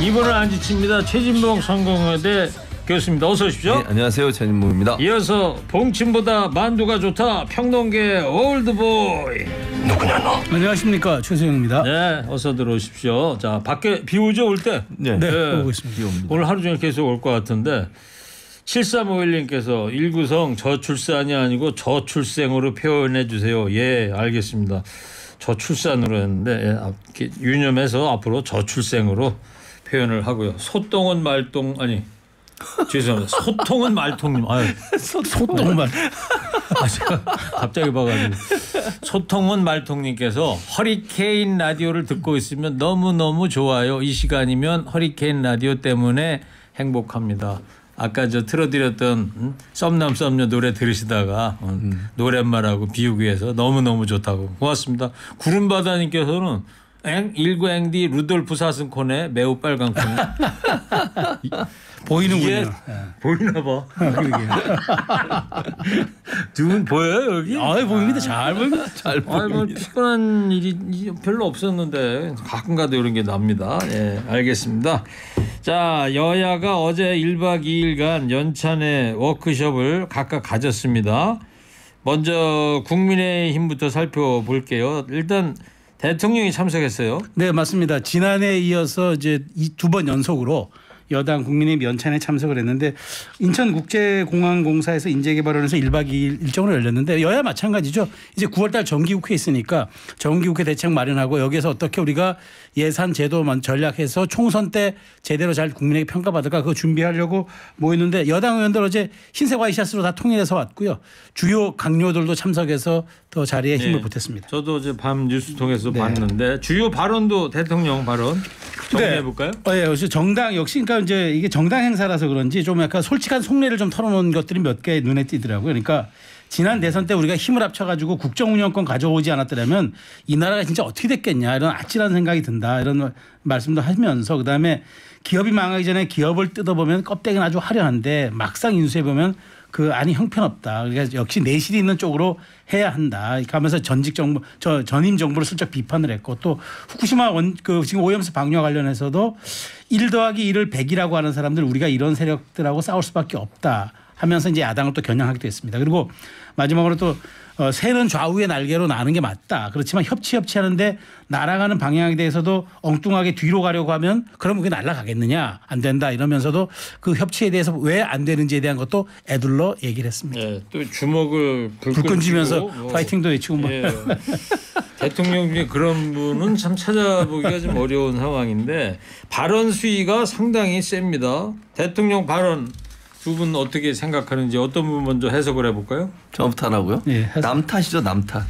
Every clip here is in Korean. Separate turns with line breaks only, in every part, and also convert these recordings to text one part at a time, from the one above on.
이번은 안 지칩니다. 최진봉 성공회대 교수입니다. 어서 오십시오.
네, 안녕하세요. 최진봉입니다.
이어서 봉침보다 만두가 좋다. 평론계 올드보이.
누구냐 너?
안녕하십니까, 최수영입니다.
네, 어서 들어오십시오. 자, 밖에 비 오죠, 올 때?
네,
오고 있습니다.
오늘 하루 종일 계속 올 것 같은데 7351님께서 일구성 저출산이 아니고 저출생으로 표현해 주세요. 예, 알겠습니다. 저출산으로 했는데 예, 유념해서 앞으로 저출생으로 표현을 하고요. 소똥은 말똥 아니 죄송합니다. 소통은 말통님. 아유,
소똥만.
아, 제가 갑자기 봐가지고 소통은 말통님께서 허리케인 라디오를 듣고 있으면 너무너무 좋아요. 이 시간이면 허리케인 라디오 때문에 행복합니다. 아까 저 틀어드렸던 썸남 썸녀 노래 들으시다가 노랫말하고 비우기 위해서 너무너무 좋다고 고맙습니다. 구름바다님께서는 19앵디 루돌프 사슴코네 매우 빨간 코네.
보이는군요.
보이나 봐. 두 분 보여요 여기?
아, 보입니다. 잘 보입니다.
잘
뭐 피곤한 일이 별로 없었는데 가끔가다 이런 게 납니다. 예, 알겠습니다. 자, 여야가 어제 1박 2일간 연찬의 워크숍을 각각 가졌습니다. 먼저 국민의힘부터 살펴볼게요. 일단 대통령이 참석했어요.
네, 맞습니다. 지난해에 이어서 이제 두 번 연속으로 여당 국민의힘 연찬에 참석을 했는데 인천국제공항공사에서 인재개발원에서 1박 2일 일정으로 열렸는데 여야 마찬가지죠. 이제 9월 달 정기국회 있으니까 정기국회 대책 마련하고 여기서 어떻게 우리가 예산 제도 전략해서 총선 때 제대로 잘 국민에게 평가받을까 그거 준비하려고 모였는데 여당 의원들 어제 흰색 와이셔츠로 다 통일해서 왔고요. 주요 강요들도 참석해서 더 자리에 힘을 보탰습니다.
저도 어제 밤 뉴스 통해서
네.
봤는데 주요 발언도 대통령 발언 정리해 볼까요?
네. 역시 정당 역시 그러니까 이제 이게 정당 행사라서 그런지 좀 약간 솔직한 속내를 좀 털어놓은 것들이 몇 개 눈에 띄더라고요. 그러니까 지난 대선 때 우리가 힘을 합쳐가지고 국정운영권 가져오지 않았더라면 이 나라가 진짜 어떻게 됐겠냐 이런 아찔한 생각이 든다 이런 말씀도 하면서 그다음에 기업이 망하기 전에 기업을 뜯어보면 껍데기는 아주 화려한데 막상 인수해보면 그 안이 형편없다. 그러니까 역시 내실이 있는 쪽으로 해야 한다. 이렇게 하면서 전직 정부, 전임 정부를 슬쩍 비판을 했고 또 후쿠시마 지금 오염수 방류와 관련해서도 1 더하기 1을 100이라고 하는 사람들 우리가 이런 세력들하고 싸울 수밖에 없다 하면서 이제 야당을 또 겨냥하기도 했습니다. 그리고 마지막으로 또 새는 좌우의 날개로 나는 게 맞다. 그렇지만 협치하는데 날아가는 방향에 대해서도 엉뚱하게 뒤로 가려고 하면 그럼 그게 날아가겠느냐 안 된다 이러면서도 그 협치에 대해서 왜 안 되는지에 대한 것도 애둘러 얘기를 했습니다.
네, 또 주먹을
불끈 쥐면서 파이팅도 외치고 뭐.
예. 대통령 중에 그런 분은 참 찾아보기가 좀 어려운 상황인데 발언 수위가 상당히 셉니다. 대통령 발언 두 분 어떻게 생각하는지 어떤 분 먼저 해석을 해볼까요?
저부터 하라고요?
네,
남 탓이죠, 남 탓.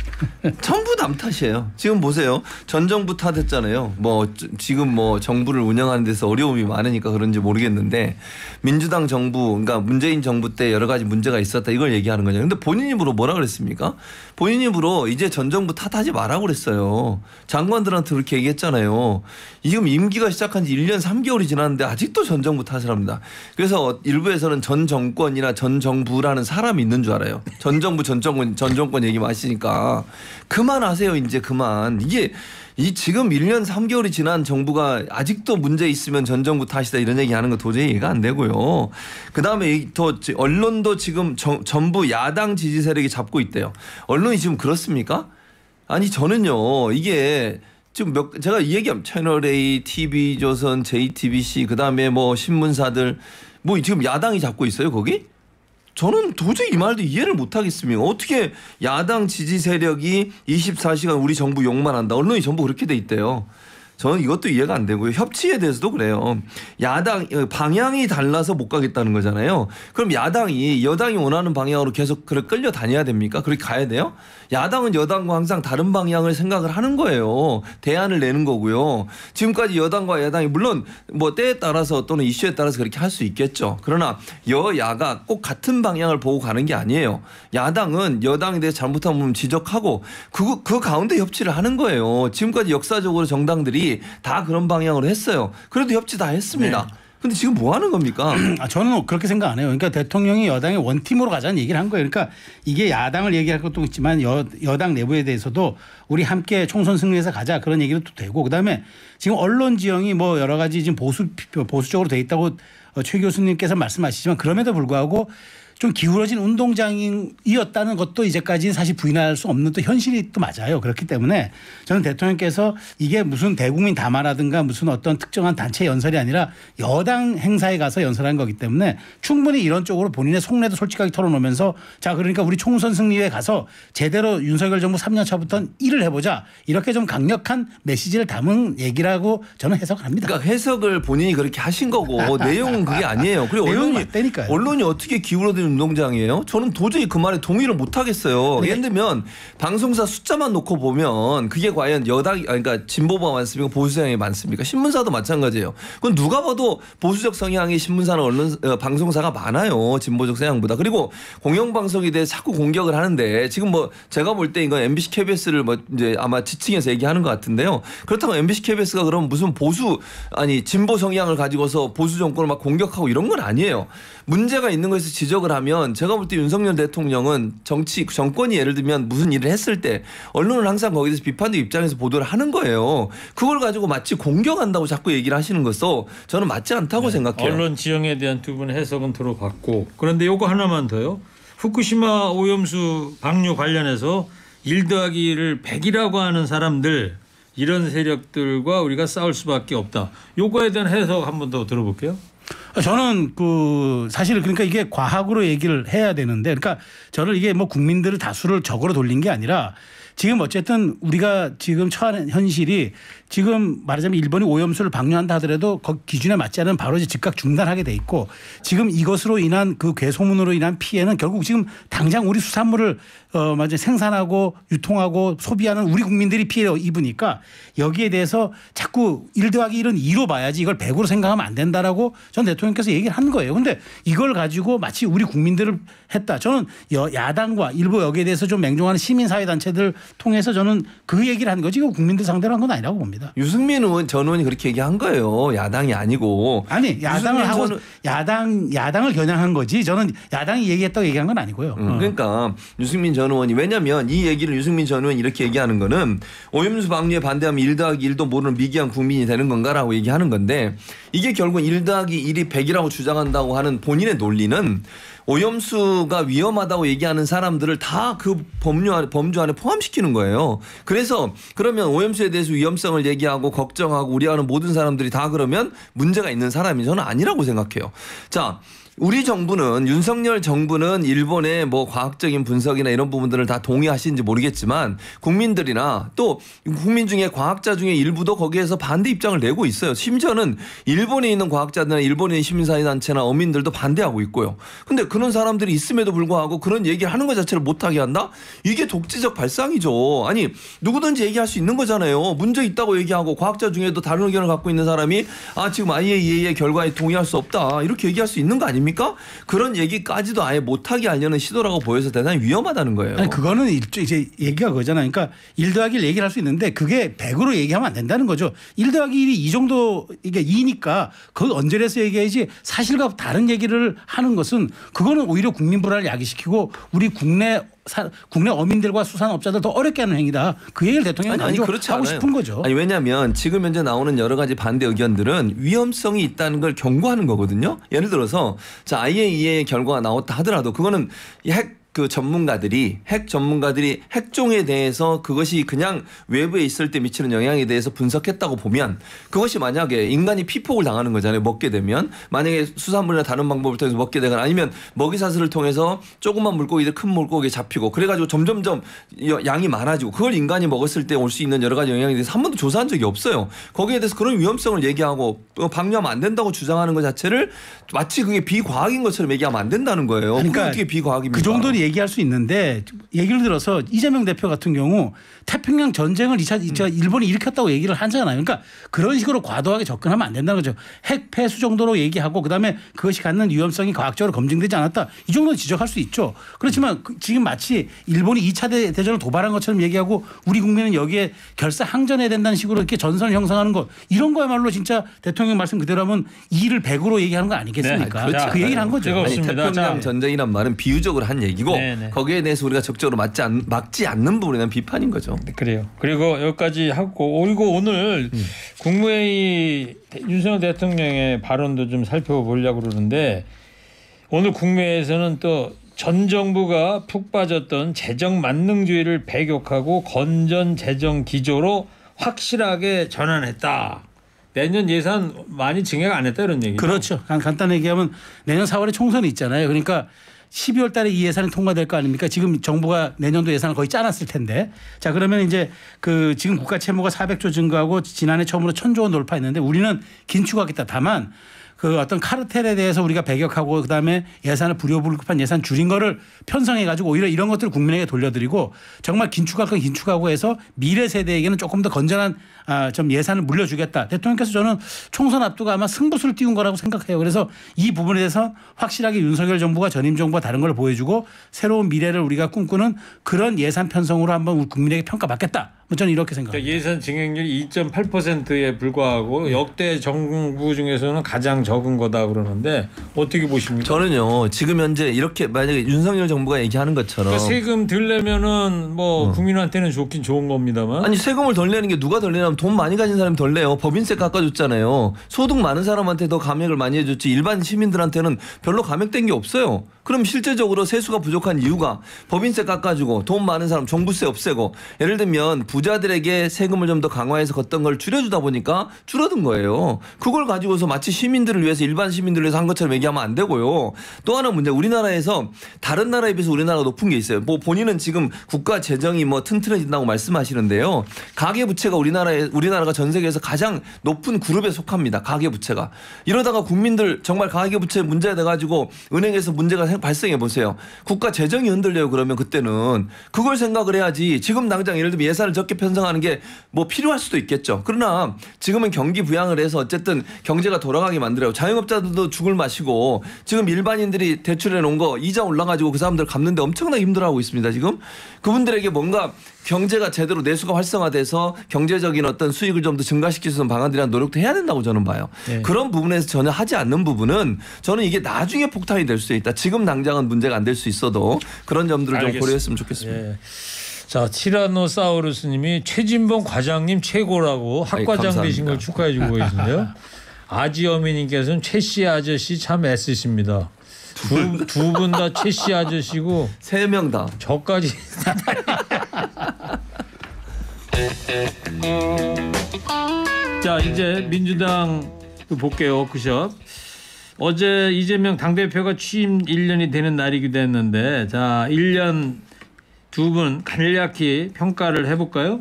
전부 남 탓이에요. 지금 보세요. 전 정부 탓했잖아요. 뭐 지금 뭐 정부를 운영하는 데서 어려움이 많으니까 그런지 모르겠는데 민주당 정부, 그러니까 문재인 정부 때 여러 가지 문제가 있었다 이걸 얘기하는 거죠. 근데 본인 입으로 뭐라 그랬습니까? 본인 입으로 이제 전 정부 탓하지 말라고 그랬어요. 장관들한테 그렇게 얘기했잖아요. 지금 임기가 시작한 지 1년 3개월이 지났는데 아직도 전 정부 탓을 합니다. 그래서 일부에서는 전 정권이나 전 정부라는 사람이 있는 줄 알아요. 전 정부, 전 정권 얘기 마시니까 그만하세요. 이제 그만. 이게 지금 1년 3개월이 지난 정부가 아직도 문제 있으면 전 정부 탓이다 이런 얘기하는 거 도저히 이해가 안 되고요. 그다음에 더 언론도 지금 전부 야당 지지 세력이 잡고 있대요. 언론이 지금 그렇습니까? 아니 저는요 이게 지금 제가 이 얘기하면 채널A, TV조선, JTBC 그다음에 뭐 신문사들 뭐 지금 야당이 잡고 있어요 거기? 저는 도저히 이 말도 이해를 못하겠습니다. 어떻게 야당 지지 세력이 24시간 우리 정부 욕만 한다. 언론이 전부 그렇게 돼 있대요. 저는 이것도 이해가 안 되고요. 협치에 대해서도 그래요. 야당 방향이 달라서 못 가겠다는 거잖아요. 그럼 여당이 원하는 방향으로 계속 끌려 다녀야 됩니까? 그렇게 가야 돼요? 야당은 여당과 항상 다른 방향을 생각을 하는 거예요. 대안을 내는 거고요. 지금까지 여당과 야당이 물론 뭐 때에 따라서 또는 이슈에 따라서 그렇게 할 수 있겠죠. 그러나 여야가 꼭 같은 방향을 보고 가는 게 아니에요. 야당은 여당에 대해서 잘못한 부분 지적하고 그 가운데 협치를 하는 거예요. 지금까지 역사적으로 정당들이 다 그런 방향으로 했어요. 그래도 협치 다 했습니다.
네.
근데 지금 뭐 하는 겁니까?
저는 그렇게 생각 안 해요. 그러니까 대통령이 여당의 원팀으로 가자는 얘기를 한 거예요. 그러니까 이게 야당을 얘기할 것도 있지만 여당 내부에 대해서도 우리 함께 총선 승리해서 가자 그런 얘기도 되고 그다음에 지금 언론 지형이 뭐 여러 가지 지금 보수적으로 돼 있다고 최 교수님께서 말씀하시지만 그럼에도 불구하고 좀 기울어진 운동장이었다는 것도 이제까지 사실 부인할 수 없는 또 현실이 또 맞아요. 그렇기 때문에 저는 대통령께서 이게 무슨 대국민 담화라든가 무슨 어떤 특정한 단체 연설이 아니라 여당 행사에 가서 연설한 거기 때문에 충분히 이런 쪽으로 본인의 속내도 솔직하게 털어놓으면서 자 그러니까 우리 총선 승리에 가서 제대로 윤석열 정부 3년 차부터는 일을 해보자 이렇게 좀 강력한 메시지를 담은 얘기라고 저는 해석합니다.
그러니까 해석을 본인이 그렇게 하신 거고 내용은 그게 아니에요. 그리고 언론이 어떻게 기울어든 운동장이에요? 저는 도저히 그 말에 동의를 못 하겠어요. 예를 들면 방송사 숫자만 놓고 보면 그게 과연 그러니까 진보가 많습니까? 보수 성향이 많습니까? 신문사도 마찬가지예요. 그건 누가 봐도 보수적 성향의 신문사는 방송사가 많아요. 진보적 성향보다. 그리고 공영방송에 대해 자꾸 공격을 하는데 지금 뭐 제가 볼 때 이건 MBC KBS를 뭐 이제 아마 지칭해서 얘기하는 것 같은데요. 그렇다고 MBC KBS가 그럼 무슨 진보 성향을 가지고서 보수 정권을 막 공격하고 이런 건 아니에요. 문제가 있는 것에서 지적을 하면 제가 볼 때 윤석열 대통령은 정권이 예를 들면 무슨 일을 했을 때 언론은 항상 거기에 대해서 비판적 입장에서 보도를 하는 거예요. 그걸 가지고 마치 공격한다고 자꾸 얘기를 하시는 것도 저는 맞지 않다고 생각해요.
언론 지형에 대한 두 분의 해석은 들어봤고 그런데 요거 하나만 더요. 후쿠시마 오염수 방류 관련해서 1더하기를 100이라고 하는 사람들 이런 세력들과 우리가 싸울 수밖에 없다. 요거에 대한 해석 한 번 더 들어볼게요.
저는 사실 그러니까 이게 과학으로 얘기를 해야 되는데 그러니까 저는 이게 뭐 국민들을 다수를 적으로 돌린 게 아니라 지금 어쨌든 우리가 지금 처한 현실이 지금 말하자면 일본이 오염수를 방류한다 하더라도 그 기준에 맞지 않으면 바로 이제 즉각 중단하게 돼 있고 지금 이것으로 인한 그 괴소문으로 인한 피해는 결국 지금 당장 우리 수산물을 생산하고 유통하고 소비하는 우리 국민들이 피해를 입으니까 여기에 대해서 자꾸 1더하기 1은 2로 봐야지 이걸 100으로 생각하면 안 된다라고 전 대통령께서 얘기를 한 거예요. 그런데 이걸 가지고 마치 우리 국민들을 했다. 저는 야당과 일부 여기에 대해서 좀 맹종하는 시민사회단체들 통해서 저는 그 얘기를 한 거지 국민들 상대로 한 건 아니라고 봅니다.
유승민 전 의원이 그렇게 얘기한 거예요. 야당이 아니고.
아니 야당을 하고 야당을 겨냥한 거지 저는 야당이 얘기했다고 얘기한 건 아니고요.
그러니까 유승민 전 의원이 왜냐하면 이 얘기를 유승민 전 의원이 이렇게 얘기하는 거는 오염수 방류에 반대하면 1더하기 1도 모르는 미개한 국민이 되는 건가라고 얘기하는 건데 이게 결국 1더하기 1이 100이라고 주장한다고 하는 본인의 논리는 오염수가 위험하다고 얘기하는 사람들을 다 그 범주 안에 포함시키는 거예요. 그래서 그러면 오염수에 대해서 위험성을 얘기하고 걱정하고 우려하는 모든 사람들이 다 그러면 문제가 있는 사람이 저는 아니라고 생각해요. 자. 우리 정부는 윤석열 정부는 일본의 뭐 과학적인 분석이나 이런 부분들을 다 동의하시는지 모르겠지만 국민들이나 또 국민 중에 과학자 중에 일부도 거기에서 반대 입장을 내고 있어요. 심지어는 일본에 있는 과학자들이나 일본에 있는 시민사회단체나 어민들도 반대하고 있고요. 근데 그런 사람들이 있음에도 불구하고 그런 얘기를 하는 것 자체를 못하게 한다? 이게 독재적 발상이죠. 아니 누구든지 얘기할 수 있는 거잖아요. 문제 있다고 얘기하고 과학자 중에도 다른 의견을 갖고 있는 사람이 지금 IAEA의 결과에 동의할 수 없다. 이렇게 얘기할 수 있는 거 아닙니까? 그런 얘기까지도 아예 못하게 하려는 시도라고 보여서 대단히 위험하다는 거예요.
아니 그거는 이제 얘기가 그거잖아요. 그러니까 1더하기를 얘기를 할 수 있는데 그게 100으로 얘기하면 안 된다는 거죠. 1더하기 1이 이 정도 이게 2니까 그걸 언저리에서 얘기해야지 사실과 다른 얘기를 하는 것은 그거는 오히려 국민 불안을 야기시키고 우리 국내 어민들과 수산업자들 더 어렵게 하는 행위다. 그 얘기를 대통령이 하고 싶은 거죠.
아니 왜냐하면 지금 현재 나오는 여러 가지 반대 의견들은 위험성이 있다는 걸 경고하는 거거든요. 예를 들어서 IAEA의 결과가 나왔다 하더라도 그거는 핵 전문가들이 핵종에 대해서 그것이 그냥 외부에 있을 때 미치는 영향에 대해서 분석했다고 보면 그것이 만약에 인간이 피폭을 당하는 거잖아요. 먹게 되면 만약에 수산물이나 다른 방법을 통해서 먹게 되거나 아니면 먹이사슬을 통해서 조그만 물고기들 큰 물고기에 잡히고 그래가지고 점점점 양이 많아지고 그걸 인간이 먹었을 때 올 수 있는 여러 가지 영향에 대해서 한 번도 조사한 적이 없어요. 거기에 대해서 그런 위험성을 얘기하고 방류하면 안 된다고 주장하는 것 자체를 마치 그게 비과학인 것처럼 얘기하면 안 된다는 거예요.
그러니까
그게 어떻게 비과학입니까?
그 정도는 얘기할 수 있는데 예를 들어서 이재명 대표 같은 경우 태평양 전쟁을 일본이 일으켰다고 얘기를 하잖아요. 그러니까 그런 식으로 과도하게 접근하면 안 된다는 거죠. 핵 폐수 정도로 얘기하고 그다음에 그것이 갖는 위험성이 과학적으로 검증되지 않았다. 이 정도는 지적할 수 있죠. 그렇지만 지금 마치 일본이 2차 대전을 도발한 것처럼 얘기하고 우리 국민은 여기에 결사항전해야 된다는 식으로 이렇게 전선을 형성하는 것 이런 거야말로 진짜 대통령 말씀 그대로 하면 이를 100으로 얘기하는 거 아니겠습니까?
네. 그렇죠.
그 얘기를 한 거죠.
아니, 태평양 전쟁이란 말은 비유적으로 한 얘기고
네네.
거기에 대해서 우리가 적극적으로 막지 않는 부분에 대한 비판인 거죠.
그래요. 그리고 여기까지 하고 그리고 오늘 국무회의 윤석열 대통령의 발언도 좀 살펴보려고 그러는데 오늘 국무회의에서는 또 전 정부가 푹 빠졌던 재정 만능주의를 배격하고 건전 재정 기조로 확실하게 전환했다. 내년 예산 많이 증액 안 했다 이런 얘기죠.
그렇죠. 간단히 얘기하면 내년 4월에 총선이 있잖아요. 그러니까 12월 달에 이 예산이 통과될 거 아닙니까? 지금 정부가 내년도 예산을 거의 짜놨을 텐데. 자, 그러면 이제 지금 국가 채무가 400조 증가하고 지난해 처음으로 1,000조 원 돌파했는데 우리는 긴축하겠다. 다만 어떤 카르텔에 대해서 우리가 배격하고 그다음에 예산을 불효불급한 예산 줄인 거를 편성해 가지고 오히려 이런 것들을 국민에게 돌려드리고 정말 긴축할 건 긴축하고 해서 미래 세대에게는 조금 더 건전한 좀 예산을 물려주겠다. 대통령께서 저는 총선 앞두고 아마 승부수를 띄운 거라고 생각해요. 그래서 이 부분에 대해서 확실하게 윤석열 정부가 전임 정부가 다른 걸 보여주고 새로운 미래를 우리가 꿈꾸는 그런 예산 편성으로 한번 우리 국민에게 평가받겠다. 저는 이렇게 생각합니다.
예산 증액률이 2.8%에 불과하고 역대 정부 중에서는 가장 적은 거다 그러는데 어떻게 보십니까?
저는요 지금 현재 이렇게 만약에 윤석열 정부가 얘기하는 것처럼
그러니까 세금 덜 내면은 국민한테는 좋긴 좋은 겁니다만
아니 세금을 덜 내는 게 누가 덜 내냐면 돈 많이 가진 사람이 덜 내요. 법인세 깎아줬잖아요. 소득 많은 사람한테 더 감액을 많이 해줬지 일반 시민들한테는 별로 감액된 게 없어요. 그럼 실제적으로 세수가 부족한 이유가 법인세 깎아주고 돈 많은 사람 종부세 없애고 예를 들면 부자들에게 세금을 좀 더 강화해서 걷던 걸 줄여주다 보니까 줄어든 거예요. 그걸 가지고서 마치 시민들을 위해서 일반 시민들을 위해서 한 것처럼 얘기하면 안 되고요. 또 하나 문제 우리나라에서 다른 나라에 비해서 우리나라가 높은 게 있어요. 본인은 지금 국가 재정이 튼튼해진다고 말씀하시는데요. 가계부채가 우리나라가 전 세계에서 가장 높은 그룹에 속합니다. 가계부채가. 이러다가 국민들 정말 가계부채 문제가 돼가지고 은행에서 문제가 발생해 보세요. 국가 재정이 흔들려요. 그러면 그때는 그걸 생각을 해야지. 지금 당장 예를 들면 예산을 적게 편성하는 게 필요할 수도 있겠죠. 그러나 지금은 경기 부양을 해서 어쨌든 경제가 돌아가게 만들어요. 자영업자들도 죽을 마시고 지금 일반인들이 대출해 놓은 거 이자 올라가지고 그 사람들 갚는데 엄청나게 힘들어하고 있습니다. 지금 그분들에게 뭔가 경제가 제대로 내수가 활성화돼서 경제적인 어떤 수익을 좀 더 증가시킬 수 있는 방안들이나 노력도 해야 된다고 저는 봐요. 네. 그런 부분에서 전혀 하지 않는 부분은 저는 이게 나중에 폭탄이 될 수 있다. 지금 당장은 문제가 안 될 수 있어도 그런 점들을 좀 고려했으면 좋겠습니다. 네.
자, 티라노사우루스님이 최진봉 과장님 최고라고 학과장 되신 걸 축하해 주고 계신데요. 아지어미님께서는 최씨 아저씨 참 애쓰십니다. 두 분 다 최씨 아저씨고
3명 다.
저까지. 자, 이제 민주당 볼게요. 워크숍. 어제 이재명 당대표가 취임 1년이 되는 날이기도 했는데 자 1년 두 분 간략히 평가를 해볼까요?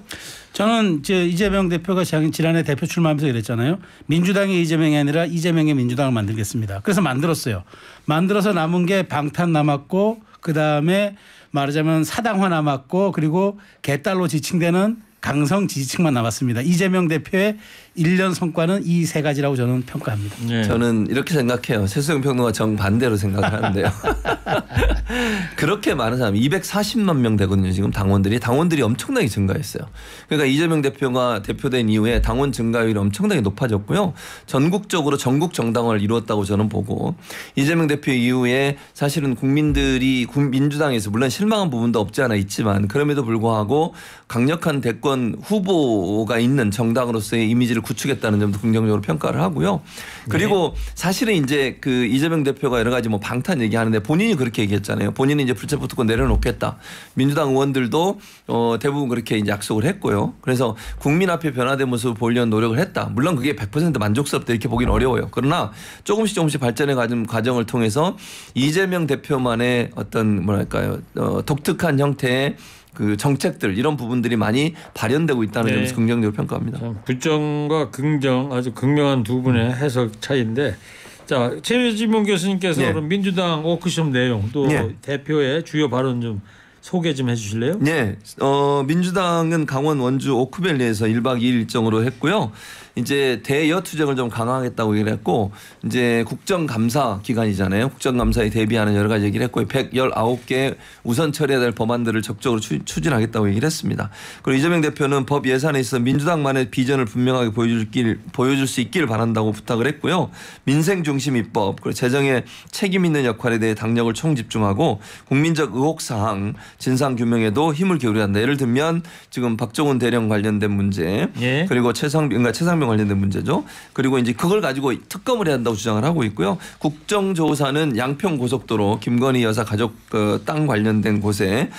저는 이재명 대표가 지난해 대표 출마하면서 이랬잖아요. 민주당의 이재명이 아니라 이재명의 민주당을 만들겠습니다. 그래서 만들었어요. 만들어서 남은 게 방탄 남았고 그다음에 말하자면 사당화 남았고 그리고 개딸로 지칭되는 강성 지지층만 남았습니다. 이재명 대표의 1년 성과는 이 세 가지라고 저는 평가합니다.
네. 저는 이렇게 생각해요. 최수영 평론가 정반대로 생각을 하는데요. 그렇게 많은 사람 240만 명 되거든요. 지금 당원들이 엄청나게 증가했어요. 그러니까 이재명 대표가 대표된 이후에 당원 증가율이 엄청나게 높아졌고요. 전국적으로 전국 정당화를 이루었다고 저는 보고 이재명 대표 이후에 사실은 국민들이 민주당에서 물론 실망한 부분도 없지 않아 있지만 그럼에도 불구하고 강력한 대권 후보가 있는 정당으로서의 이미지를 구축했다는 점도 긍정적으로 평가를 하고요. 그리고 네. 사실은 이제 이재명 대표가 여러 가지 방탄 얘기하는데 본인이 그렇게 얘기했잖아요. 본인이 이제 불체포 특권 내려놓겠다. 민주당 의원들도 대부분 그렇게 이제 약속을 했고요. 그래서 국민 앞에 변화된 모습을 보이려는 노력을 했다. 물론 그게 100% 만족스럽다 이렇게 보기는 어려워요. 그러나 조금씩 발전해 가는 과정을 통해서 이재명 대표만의 어떤 독특한 형태의 정책들 이런 부분들이 많이 발현되고 있다는
네.
점에서 긍정적으로 평가합니다.
부정과 긍정 아주 극명한 두 분의 해석 차이인데 자, 최지문 교수님께서
네.
그럼 민주당 워크숍 내용 또
네.
대표의 주요 발언 좀 소개 좀 해주실래요?
네, 민주당은 강원 원주 오크밸리에서 1박 2일 일정으로 했고요. 이제 대여 투쟁을 좀 강화하겠다고 얘기를 했고 이제 국정감사 기간이잖아요. 국정감사에 대비하는 여러 가지 얘기를 했고 119개 우선 처리해야 될 법안들을 적극적으로 추진하겠다고 얘기를 했습니다. 그리고 이재명 대표는 법 예산에 있어 민주당만의 비전을 분명하게 보여줄 수 있길 바란다고 부탁을 했고요. 민생 중심 입법 그리고 재정의 책임 있는 역할에 대해 당력을 총집중하고 국민적 의혹 사항 진상 규명에도 힘을 기울여야 한다. 예를 들면 지금 박정훈 대령 관련된 문제
예.
그리고 최상병 관련된 문제죠. 그리고 이제 그걸 가지고 특검을 해야 한다고 주장을 하고 있고요. 국정조사는 양평 고속도로 김건희 여사 가족 땅 관련된 곳에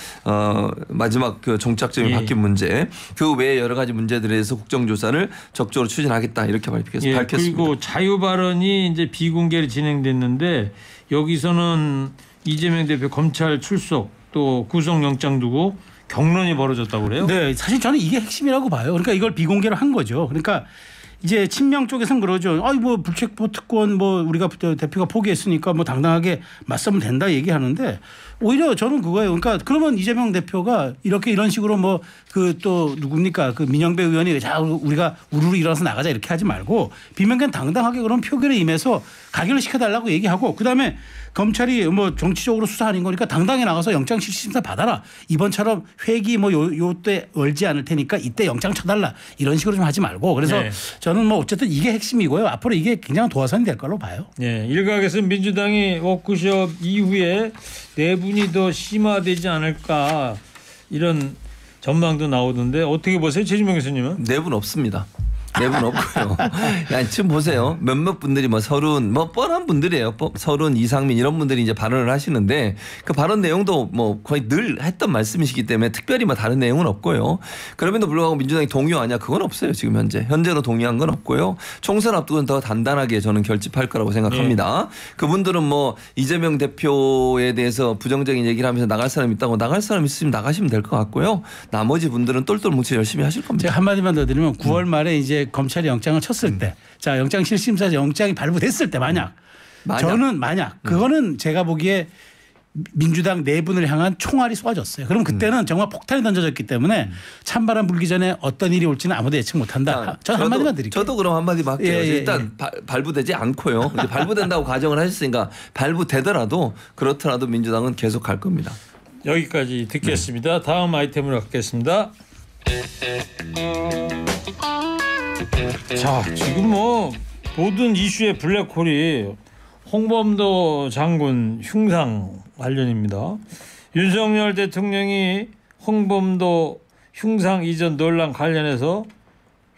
마지막 그 종착점이 바뀐 문제 그 외에 여러 가지 문제들에 대해서 국정조사를 적극적으로 추진하겠다 이렇게 밝혔습니다.
그리고 자유 발언이 이제 비공개로 진행됐는데 여기서는 이재명 대표 검찰 출석 또 구속영장 두고 경론이 벌어졌다고 그래요?
네, 사실 저는 이게 핵심이라고 봐요. 그러니까 이걸 비공개로 한 거죠. 그러니까 이제 친명 쪽에서는 그러죠. 아이 뭐 불체포 특권 뭐 우리가 대표가 포기했으니까 뭐 당당하게 맞서면 된다 얘기하는데 오히려 저는 그거예요. 그러니까 그러면 이재명 대표가 이런 식으로 뭐 그 또 누굽니까 그 민영배 의원이 자 우리가 우르르 일어나서 나가자 이렇게 하지 말고 비명견 당당하게 그런 표결에 임해서 가결을 시켜달라고 얘기하고 그다음에 검찰이 뭐 정치적으로 수사하는 거니까 당당히 나가서 영장실시심사 받아라. 이번처럼 회기 뭐 요때 얼지 않을 테니까 이때 영장 쳐달라. 이런 식으로 좀 하지 말고 그래서
네.
저는 뭐 어쨌든 이게 핵심이고요. 앞으로 이게 굉장히 도화선이 될 걸로 봐요.
네, 일각에서 민주당이 워크숍 이후에 내분이 더 심화되지 않을까 이런 전망도 나오던데 어떻게 보세요, 최진명 교수님은?
내분 없습니다. 내분 없고요. 야, 지금 보세요. 몇몇 분들이 뭐 서른 뭐 뻔한 분들이에요. 서른 이상민 이런 분들이 이제 발언을 하시는데 그 발언 내용도 뭐 거의 늘 했던 말씀이시기 때문에 특별히 뭐 다른 내용은 없고요. 그럼에도 불구하고 민주당이 동의하냐 그건 없어요. 지금 현재로 동의한 건 없고요. 총선 앞두고는 더 단단하게 저는 결집할 거라고 생각합니다. 그분들은 뭐 이재명 대표에 대해서 부정적인 얘기를 하면서 나갈 사람 있다고 나갈 사람 있으면 나가시면 될 것 같고요. 나머지 분들은 똘똘 뭉쳐 열심히 하실 겁니다.
제가 한마디만 더 드리면 9월 말에 이제 검찰이 영장을 쳤을 때 자 영장실심사 영장이 발부됐을 때 만약 저는 그거는 제가 보기에 민주당 내분을 향한 총알이 쏘아졌어요. 그럼 그때는 정말 폭탄이 던져졌기 때문에 찬바람 불기 전에 어떤 일이 올지는 아무도 예측 못한다. 저는 한마디만 드릴게요.
저도 그럼 한마디만 할게요.
예.
일단 발부되지 않고요. 이제 발부된다고 가정을 하셨으니까 발부되더라도 그렇더라도 민주당은 계속 갈 겁니다.
여기까지 듣겠습니다. 다음 아이템으로 갖겠습니다. 자, 지금 뭐 모든 이슈의 블랙홀이 홍범도 장군 흉상 관련입니다. 윤석열 대통령이 홍범도 흉상 이전 논란 관련해서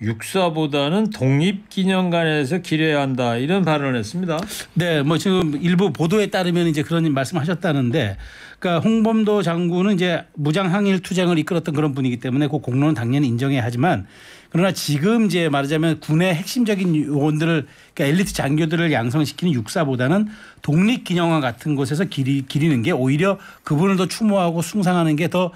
육사보다는 독립기념관에서 기려야 한다 이런 발언을 했습니다.
네, 뭐 지금 일부 보도에 따르면 이제 그런 말씀하셨다는데, 그러니까 홍범도 장군은 이제 무장 항일 투쟁을 이끌었던 그런 분이기 때문에 그 공로는 당연히 인정해야 하지만, 그러나 지금 이제 말하자면 군의 핵심적인 요원들을 그러니까 엘리트 장교들을 양성시키는 육사보다는 독립기념관 같은 곳에서 기리는 게 오히려 그분을 더 추모하고 숭상하는 게 더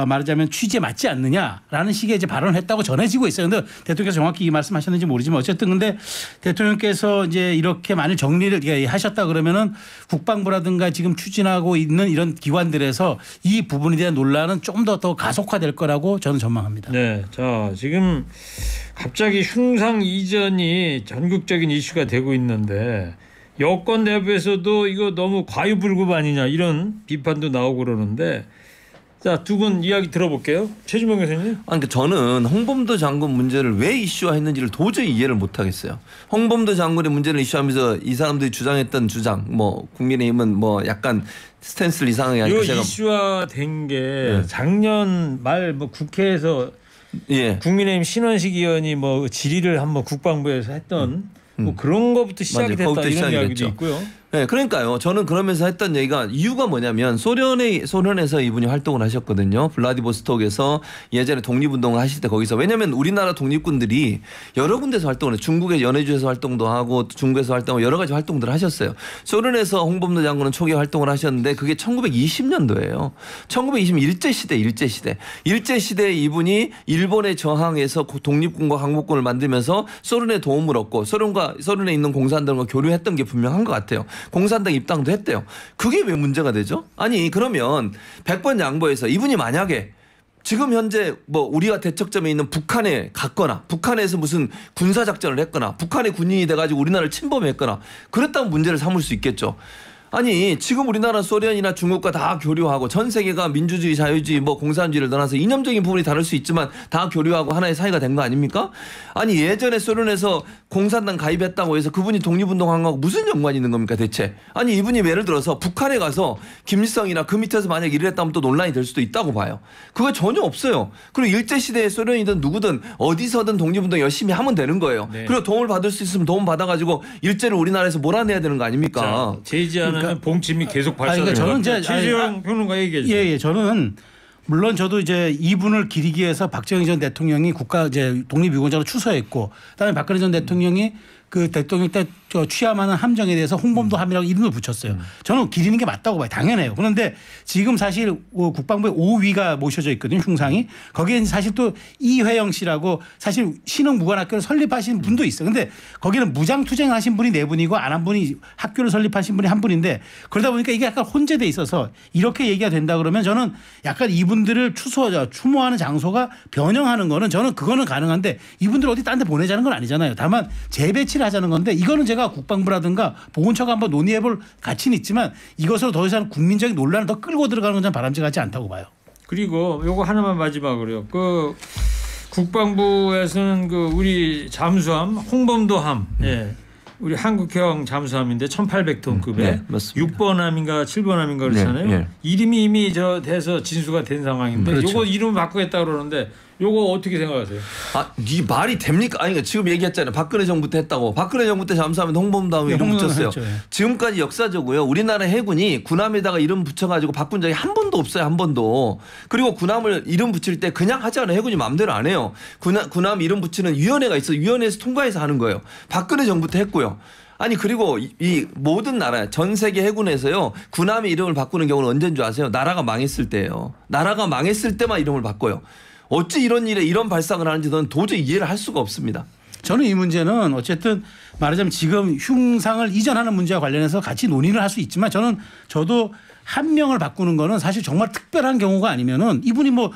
말하자면 취지에 맞지 않느냐라는 식의 이제 발언을 했다고 전해지고 있어요. 그런데 대통령께서 정확히 이 말씀하셨는지 모르지만 어쨌든 근데 대통령께서 이제 이렇게 만일 정리를 하셨다 그러면은 국방부라든가 지금 추진하고 있는 이런 기관들에서 이 부분에 대한 논란은 좀 더 가속화될 거라고 저는 전망합니다.
네, 자 지금 갑자기 흉상 이전이 전국적인 이슈가 되고 있는데 여권 내부에서도 이거 너무 과유불급 아니냐 이런 비판도 나오고 그러는데. 자, 두 분 이야기 들어볼게요. 최진명 교수님.
그러니까 저는 홍범도 장군 문제를 왜 이슈화했는지를 도저히 이해를 못하겠어요. 홍범도 장군의 문제를 이슈하면서 이 사람들이 주장했던 주장, 뭐 국민의힘은 뭐 약간 스탠스를 이상하게 하니까
제가 이슈화된 게 작년 말 뭐 국회에서 국민의힘 신원식 의원이 뭐 질의를 한번 국방부에서 했던 뭐 그런 거부터 시작이 됐다 이런 이야기도 있고요.
네, 그러니까요. 저는 그러면서 했던 얘기가 이유가 뭐냐면 소련에서 이분이 활동을 하셨거든요. 블라디보스톡에서 예전에 독립운동을 하실 때 거기서 왜냐하면 우리나라 독립군들이 여러 군데서 활동을 해요. 중국의 연해주에서 활동도 하고 중국에서 활동하고 여러 가지 활동들을 하셨어요. 소련에서 홍범도 장군은 초기 활동을 하셨는데 그게 1920년도예요. 1920년 일제시대 이분이 일본에 저항해서 독립군과 항복군을 만들면서 소련의 도움을 얻고 소련에 있는 공산당과 교류했던 게 분명한 것 같아요. 공산당 입당도 했대요. 그게 왜 문제가 되죠? 아니 그러면 100번 양보해서 이분이 만약에 지금 현재 뭐 우리가 대척점에 있는 북한에 갔거나 북한에서 무슨 군사작전을 했거나 북한의 군인이 돼가지고 우리나라를 침범했거나 그랬다면 문제를 삼을 수 있겠죠. 아니 지금 우리나라 소련이나 중국과 다 교류하고 전 세계가 민주주의 자유주의 뭐 공산주의를 떠나서 이념적인 부분이 다를 수 있지만 다 교류하고 하나의 사회가 된 거 아닙니까? 아니 예전에 소련에서 공산당 가입했다고 해서 그분이 독립운동한 거하고 무슨 연관이 있는 겁니까 대체? 아니 이분이 예를 들어서 북한에 가서 김일성이나 그 밑에서 만약 일을 했다면 또 논란이 될 수도 있다고 봐요. 그거 전혀 없어요. 그리고 일제시대에 소련이든 누구든 어디서든 독립운동 열심히 하면 되는 거예요.
네.
그리고 도움을 받을 수 있으면 도움 받아가지고 일제를 우리나라에서 몰아내야 되는 거 아닙니까?
제지하는 봉침이 계속 발전해요.
그러니까 저는 이제
최재형 평론가 얘기해 주세요.
예, 저는 물론 저도 이제 이분을 기리기 위해서 박정희 전 대통령이 국가 이제 독립유공자로 추서했고, 그다음에 박근혜 전 대통령이 그 대통령 때 취함하는 함정에 대해서 홍범도 함이라고 이름을 붙였어요. 저는 기리는 게 맞다고 봐요. 당연해요. 그런데 지금 사실 국방부에 5위가 모셔져 있거든요. 흉상이. 거기에 사실 또 이회영 씨라고 사실 신흥무관학교를 설립하신 분도 있어요. 근데 거기는 무장투쟁하신 분이 4분이고 안 한 분이 학교를 설립하신 분이 1분인데 그러다 보니까 이게 약간 혼재돼 있어서 이렇게 얘기가 된다 그러면 저는 약간 이분들을 추모하는 장소가 변형하는 거는 저는 그거는 가능한데 이분들 어디 딴 데 보내자는 건 아니잖아요. 다만 재배치를 하자는 건데 이거는 제가 국방부라든가 보훈처가 한번 논의해 볼 가치는 있지만 이것으로 더 이상 국민적인 논란을 더 끌고 들어가는 건 저는 바람직하지 않다고 봐요.
그리고 요거 하나만 마지막으로요. 그 국방부에서는 그 우리 잠수함 홍범도함 예. 우리 한국형 잠수함인데 1800톤급에
네, 맞습니다.
6번함인가 7번함인가 그렇잖아요.
네, 네.
이름이 이미 돼서 진수가 된 상황인데
그렇죠.
요거 이름 바꾸겠다 그러는데 요거 어떻게 생각하세요?
아, 네 말이 됩니까? 아니, 지금 얘기했잖아요. 박근혜 정부 때 했다고. 박근혜 정부 때 잠수하면 홍범도함 이름 붙였어요.
했죠, 예.
지금까지 역사적으로요. 우리나라 해군이 군함에다가 이름 붙여가지고 바꾼 적이 한 번도 없어요. 한 번도. 그리고 군함을 이름 붙일 때 그냥 하지 않아요. 해군이 마음대로 안 해요. 군함 이름 붙이는 위원회가 있어요. 위원회에서 통과해서 하는 거예요. 박근혜 정부 때 했고요. 아니 그리고 이 모든 나라 전 세계 해군에서요. 군함의 이름을 바꾸는 경우는 언제인 줄 아세요? 나라가 망했을 때예요. 나라가 망했을 때만 이름을 바꿔요. 어찌 이런 일에 이런 발상을 하는지 저는 도저히 이해를 할 수가 없습니다.
저는 이 문제는 어쨌든 말하자면 지금 흉상을 이전하는 문제와 관련해서 같이 논의를 할 수 있지만 저도 한 명을 바꾸는 거는 사실 정말 특별한 경우가 아니면은 이분이 뭐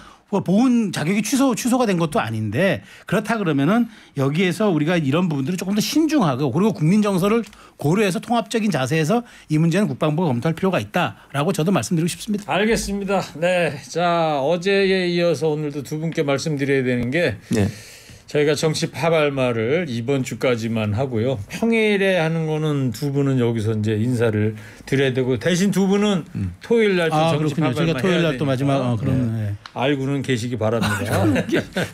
보훈 자격이 취소가 된 것도 아닌데 그렇다 그러면은 여기에서 우리가 이런 부분들을 조금 더 신중하고 그리고 국민 정서를 고려해서 통합적인 자세에서 이 문제는 국방부가 검토할 필요가 있다라고 저도 말씀드리고 싶습니다.
알겠습니다. 네, 자 어제에 이어서 오늘도 두 분께 말씀드려야 되는 게
네.
저희가 정치 파발마를 이번 주까지만 하고요. 평일에 하는 거는 두 분은 여기서 이제 인사를 드려야 되고 대신 두 분은 토요일 날 정치
그렇군요.
파발마
저희가 토요일 날 또
해야
마지막
되니까.
그러면 네.
알고는 계시기 바랍니다.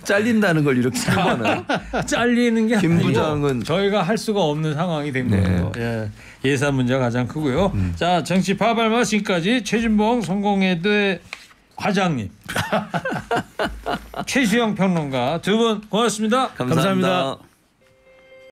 잘린다는 걸 이렇게 하나요?
잘리는 게
김
아니고
부장은
저희가 할 수가 없는 상황이 된
네.
거예요. 예. 예산 문제가 가장 크고요. 자 정치 파발마 지금까지 최진봉 성공회대 과장님 최수영 평론가 두 분 고맙습니다.
감사합니다.